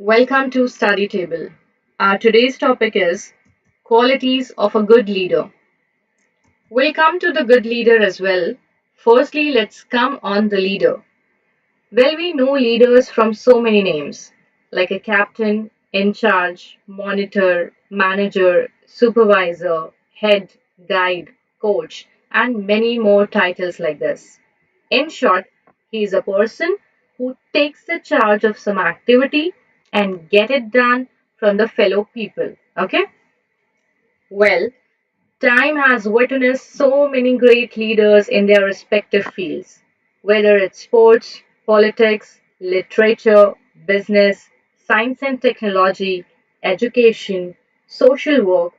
Welcome to StudyTable. Our today's topic is qualities of a good leader. We'll come to the good leader as well. Firstly, let's come on the leader. Well, we know leaders from so many names, like a captain, in charge, monitor, manager, supervisor, head, guide, coach, and many more titles like this. In short, he is a person who takes the charge of some activity and get it done from the fellow people. Okay? Well, time has witnessed so many great leaders in their respective fields, whether it's sports, politics, literature, business, science and technology, education, social work,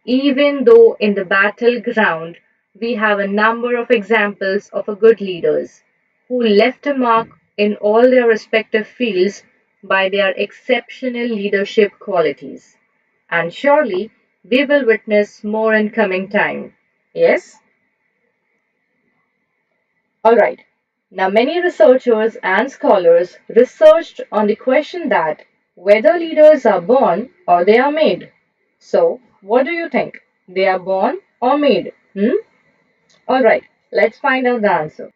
even though in the battleground we have a number of examples of a good leaders who left a mark in all their respective fields by their exceptional leadership qualities. And surely we will witness more in coming time. Yes? Alright. Now many researchers and scholars researched on the question that whether leaders are born or they are made. So, what do you think? They are born or made? Alright, let's find out the answer.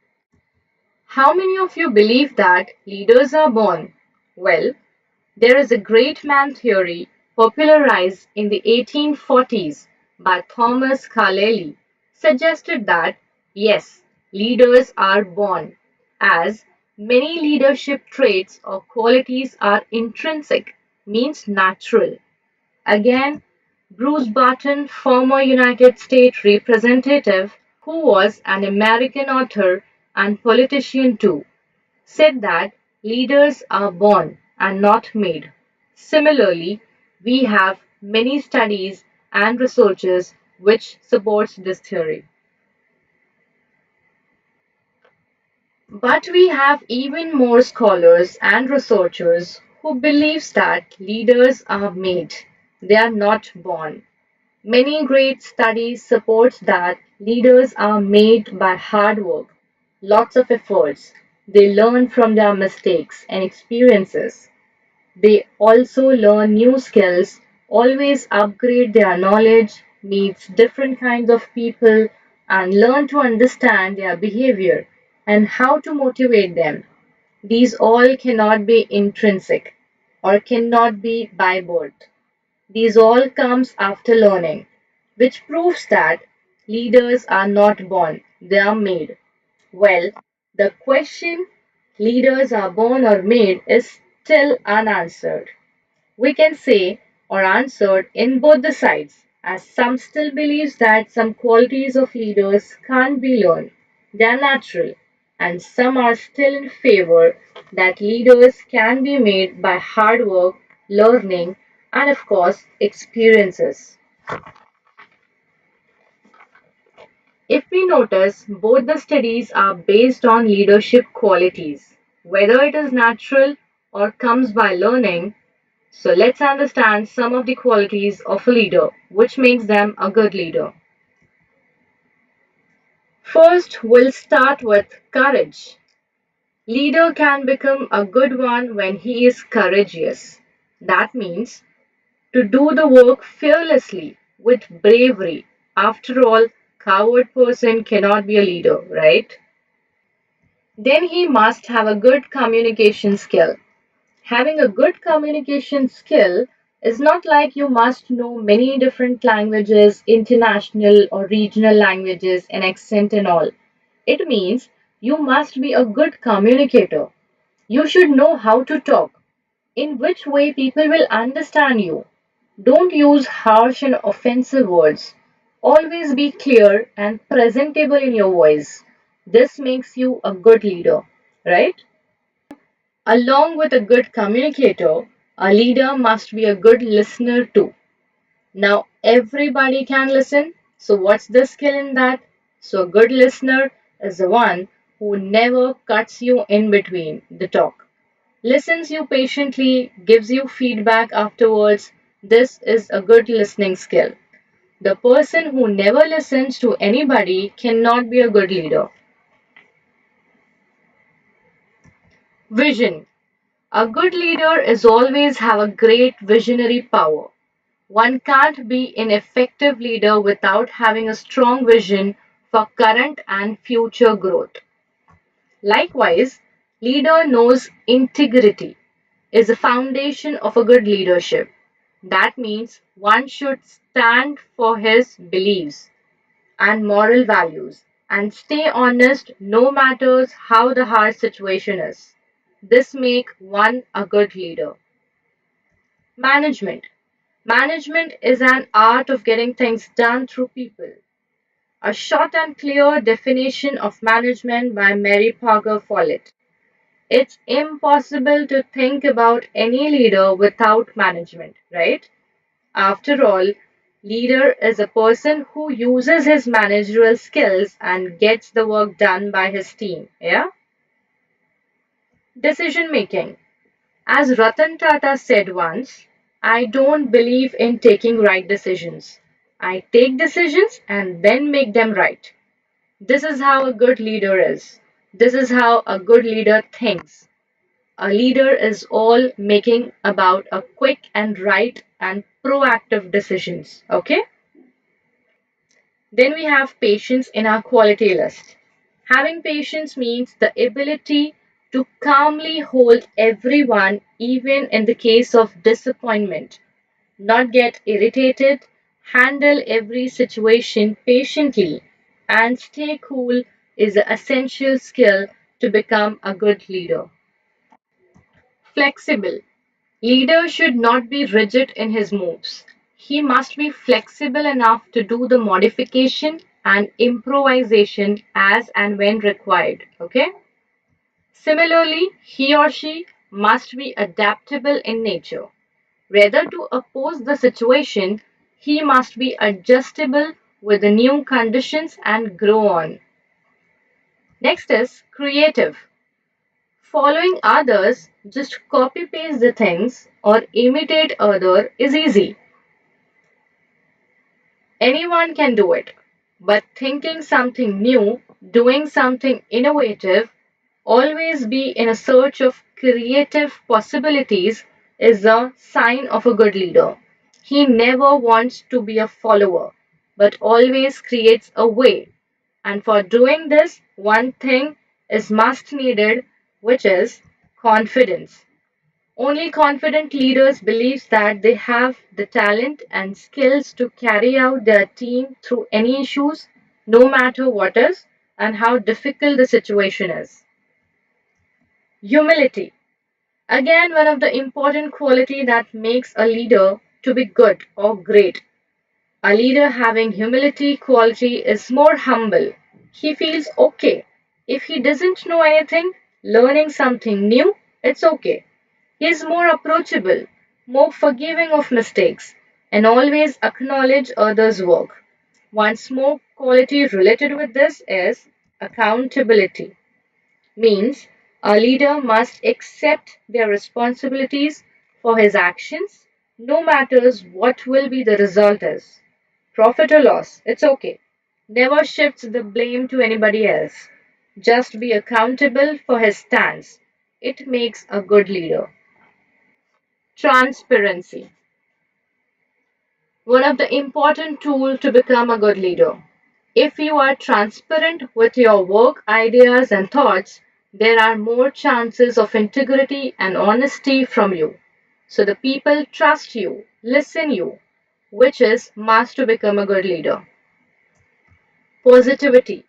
How many of you believe that leaders are born? Well, there is a great man theory popularized in the 1840s by Thomas Carlyle suggested that yes, leaders are born, as many leadership traits or qualities are intrinsic, means natural. Again, Bruce Barton, former United States Representative, who was an American author and politician too, said that leaders are born and not made. Similarly, we have many studies and researches which supports this theory. But we have even more scholars and researchers who believes that leaders are made. They are not born. Many great studies support that leaders are made by hard work, lots of efforts. They learn from their mistakes and experiences. They also learn new skills, always upgrade their knowledge, meet different kinds of people, and learn to understand their behavior and how to motivate them. These all cannot be intrinsic or cannot be by birth. These all comes after learning, which proves that leaders are not born, they are made. Well, the question leaders are born or made is still unanswered. We can say or answered in both the sides, as some still believes that some qualities of leaders can't be learned, they are natural, and some are still in favor that leaders can be made by hard work, learning, and of course experiences. If we notice, both the studies are based on leadership qualities, whether it is natural or comes by learning. So let's understand some of the qualities of a leader, which makes them a good leader. First, we'll start with courage. Leader can become a good one when he is courageous. That means to do the work fearlessly with bravery. After all, coward person cannot be a leader, right? Then he must have a good communication skill. Having a good communication skill is not like you must know many different languages, international or regional languages, and accent and all. It means you must be a good communicator. You should know how to talk, in which way people will understand you. Don't use harsh and offensive words. Always be clear and presentable in your voice. This makes you a good leader, right? Along with a good communicator, a leader must be a good listener too. Now, everybody can listen. So, what's the skill in that? So, a good listener is the one who never cuts you in between the talk, listens you patiently, gives you feedback afterwards. This is a good listening skill. The person who never listens to anybody cannot be a good leader. Vision. A good leader is always have a great visionary power. One can't be an effective leader without having a strong vision for current and future growth. Likewise, leader knows integrity is the foundation of a good leadership. That means one should stand for his beliefs and moral values and stay honest no matters how the hard situation is. This make one a good leader. Management. Management is an art of getting things done through people. A short and clear definition of management by Mary Parker Follett. It's impossible to think about any leader without management, right? After all, leader is a person who uses his managerial skills and gets the work done by his team. Yeah? Decision making. As Ratan Tata said once, I don't believe in taking right decisions. I take decisions and then make them right. This is how a good leader is. This is how a good leader thinks. A leader is all making about a quick and right and proactive decisions. Okay? Then we have patience in our quality list. Having patience means the ability to calmly hold everyone, even in the case of disappointment, not get irritated, handle every situation patiently, and stay cool is an essential skill to become a good leader. Flexible. Leader should not be rigid in his moves. He must be flexible enough to do the modification and improvisation as and when required. Okay? Similarly, he or she must be adaptable in nature. Rather to oppose the situation, he must be adjustable with the new conditions and grow on. Next is creative. Following others, just copy paste the things or imitate other is easy. Anyone can do it. But thinking something new, doing something innovative, always be in a search of creative possibilities is a sign of a good leader. He never wants to be a follower, but always creates a way. And for doing this, one thing is must needed, which is confidence. Only confident leaders believe that they have the talent and skills to carry out their team through any issues, no matter what is and how difficult the situation is. Humility. Again, one of the important quality that makes a leader to be good or great. A leader having humility quality is more humble. He feels okay. If he doesn't know anything, learning something new, it's okay. He is more approachable, more forgiving of mistakes, and always acknowledge others' work. One more quality related with this is accountability. Means a leader must accept their responsibilities for his actions, no matters what will be the result is. Profit or loss, it's okay. Never shifts the blame to anybody else. Just be accountable for his stance. It makes a good leader. Transparency. One of the important tools to become a good leader. If you are transparent with your work, ideas, and thoughts, there are more chances of integrity and honesty from you. So the people trust you, listen you, which is must to become a good leader. Positivity.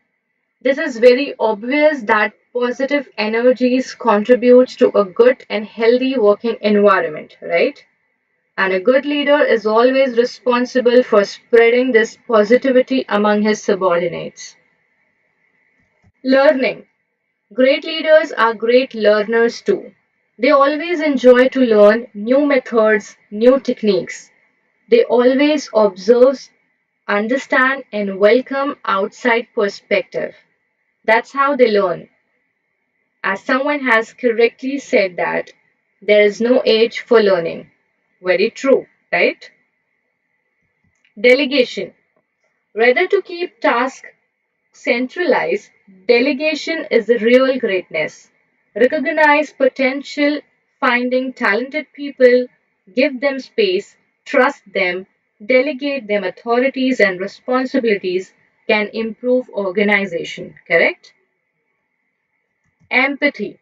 This is very obvious that positive energies contributes to a good and healthy working environment, right? And a good leader is always responsible for spreading this positivity among his subordinates. Learning. Great leaders are great learners too. They always enjoy to learn new methods, new techniques. They always observe, understand, and welcome outside perspective. That's how they learn. As someone has correctly said that there is no age for learning. Very true, right? Delegation. Rather to keep tasks centralized, delegation is the real greatness. Recognize potential Finding talented people, give them space, trust them, delegate them authorities and responsibilities can improve organization, correct? Empathy.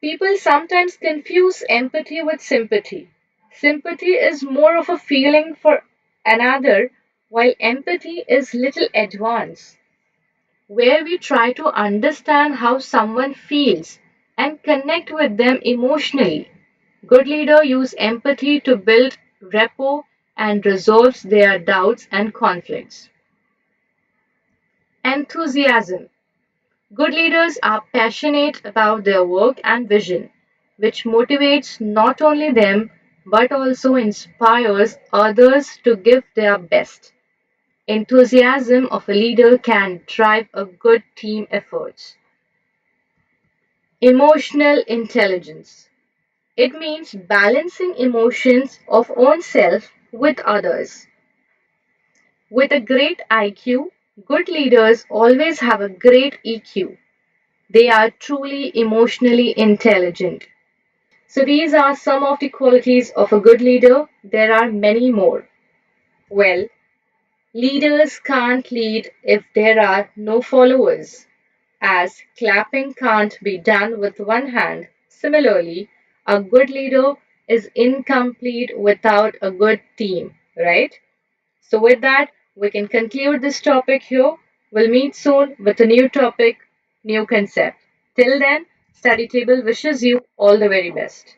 People sometimes confuse empathy with sympathy. Sympathy is more of a feeling for another, while empathy is little advanced, where we try to understand how someone feels and connect with them emotionally. Good leaders use empathy to build rapport and resolve their doubts and conflicts. Enthusiasm. Good leaders are passionate about their work and vision, which motivates not only them but also inspires others to give their best. Enthusiasm of a leader can drive a good team efforts. Emotional intelligence. It means balancing emotions of oneself with others. With a great IQ, good leaders always have a great EQ. They are truly emotionally intelligent. So these are some of the qualities of a good leader. There are many more. Well, leaders can't lead if there are no followers, as clapping can't be done with one hand. Similarly, a good leader is incomplete without a good team, right? So, with that, we can conclude this topic here. We'll meet soon with a new topic, new concept. Till then, Study Table wishes you all the very best.